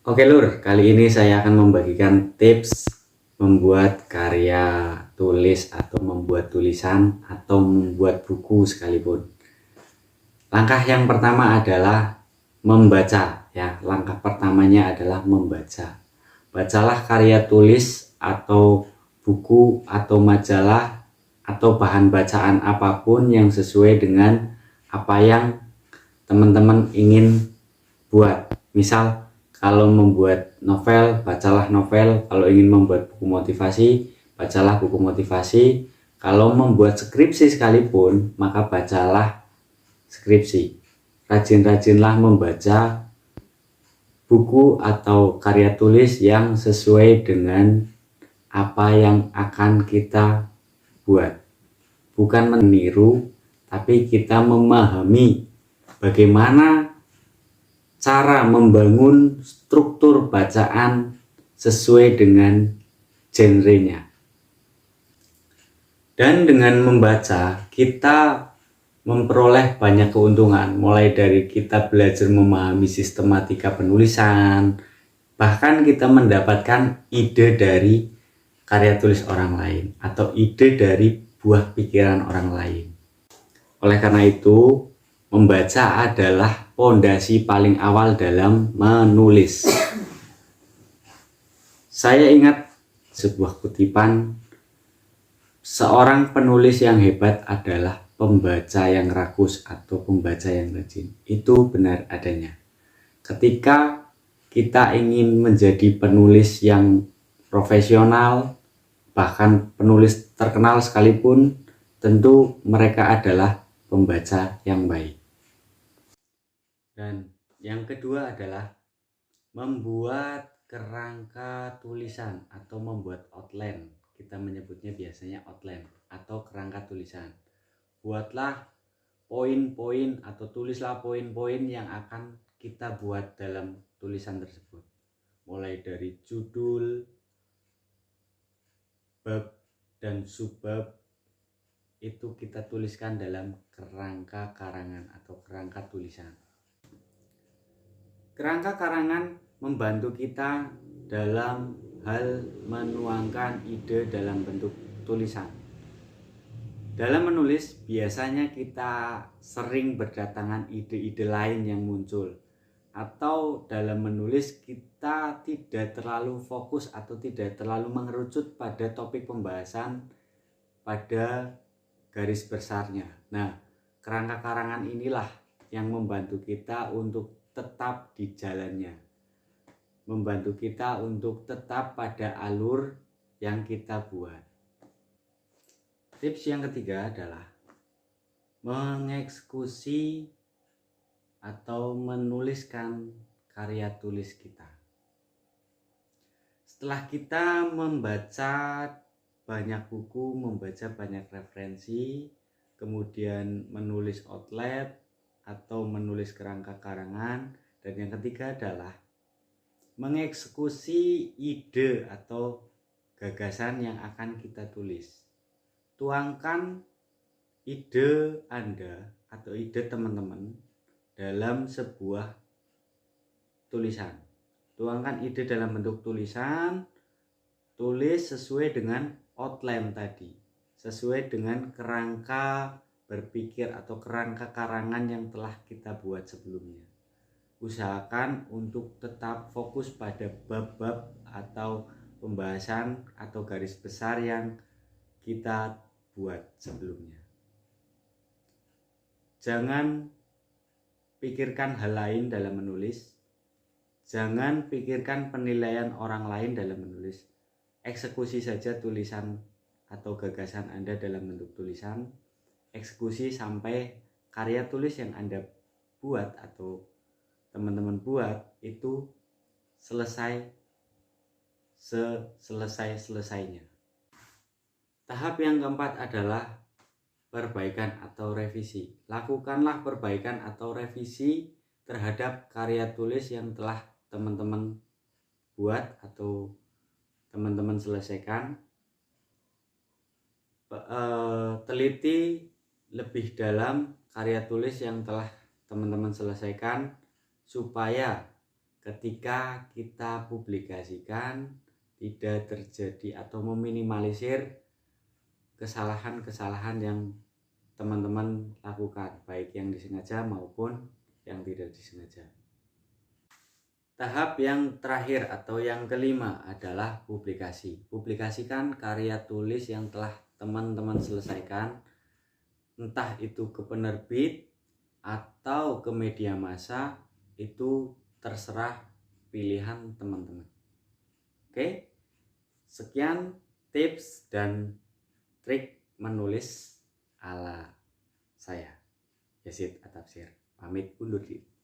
Oke Lur, kali ini saya akan membagikan tips membuat karya tulis atau membuat tulisan atau membuat buku sekalipun. Langkah yang pertama adalah membaca ya. Langkah pertamanya adalah membaca. Bacalah karya tulis atau buku atau majalah atau bahan bacaan apapun yang sesuai dengan apa yang teman-teman ingin buat. Misal kalau membuat novel, bacalah novel. Kalau ingin membuat buku motivasi, bacalah buku motivasi. Kalau membuat skripsi sekalipun, maka bacalah skripsi. Rajin-rajinlah membaca buku atau karya tulis yang sesuai dengan apa yang akan kita buat. Bukan meniru, tapi kita memahami bagaimana cara membangun struktur bacaan sesuai dengan genrenya. Dan dengan membaca, kita memperoleh banyak keuntungan, mulai dari kita belajar memahami sistematika penulisan, bahkan kita mendapatkan ide dari karya tulis orang lain atau ide dari buah pikiran orang lain. Oleh karena itu, membaca adalah pondasi paling awal dalam menulis. Saya ingat sebuah kutipan, seorang penulis yang hebat adalah pembaca yang rakus atau pembaca yang rajin. Itu benar adanya. Ketika kita ingin menjadi penulis yang profesional, bahkan penulis terkenal sekalipun, tentu mereka adalah pembaca yang baik. Dan yang kedua adalah membuat kerangka tulisan atau membuat outline. Kita menyebutnya biasanya outline atau kerangka tulisan. Buatlah poin-poin atau tulislah poin-poin yang akan kita buat dalam tulisan tersebut. Mulai dari judul, bab, dan subbab itu kita tuliskan dalam kerangka karangan atau kerangka tulisan. Kerangka karangan membantu kita dalam hal menuangkan ide dalam bentuk tulisan. Dalam menulis biasanya kita sering berdatangan ide-ide lain yang muncul, atau dalam menulis kita tidak terlalu fokus atau tidak terlalu mengerucut pada topik pembahasan pada garis besarnya. Nah, kerangka karangan inilah yang membantu kita untuk tetap di jalannya, membantu kita untuk tetap pada alur yang kita buat. Tips yang ketiga adalah mengeksekusi atau menuliskan karya tulis kita. Setelah kita membaca banyak buku, membaca banyak referensi, kemudian menulis outline atau menulis kerangka karangan, dan yang ketiga adalah mengeksekusi ide atau gagasan yang akan kita tulis. Tuangkan ide Anda atau ide teman-teman dalam sebuah tulisan. Tuangkan ide dalam bentuk tulisan, tulis sesuai dengan outline tadi, sesuai dengan kerangka berpikir atau kerangka karangan yang telah kita buat sebelumnya. Usahakan untuk tetap fokus pada bab-bab atau pembahasan atau garis besar yang kita buat sebelumnya. Jangan pikirkan hal lain dalam menulis. Jangan pikirkan penilaian orang lain dalam menulis. Eksekusi saja tulisan atau gagasan Anda dalam bentuk tulisan. Eksekusi sampai karya tulis yang Anda buat atau teman-teman buat itu selesai-selesainya. Tahap yang keempat adalah perbaikan atau revisi. Lakukanlah perbaikan atau revisi terhadap karya tulis yang telah teman-teman buat atau teman-teman selesaikan. Teliti lebih dalam karya tulis yang telah teman-teman selesaikan, supaya ketika kita publikasikan tidak terjadi atau meminimalisir kesalahan-kesalahan yang teman-teman lakukan, baik yang disengaja maupun yang tidak disengaja. Tahap yang terakhir atau yang kelima adalah publikasi. Publikasikan karya tulis yang telah teman-teman selesaikan, entah itu ke penerbit atau ke media massa, itu terserah pilihan teman-teman. Oke, sekian tips dan trik menulis ala saya, Yazid At-Tafsir. Pamit undur diri.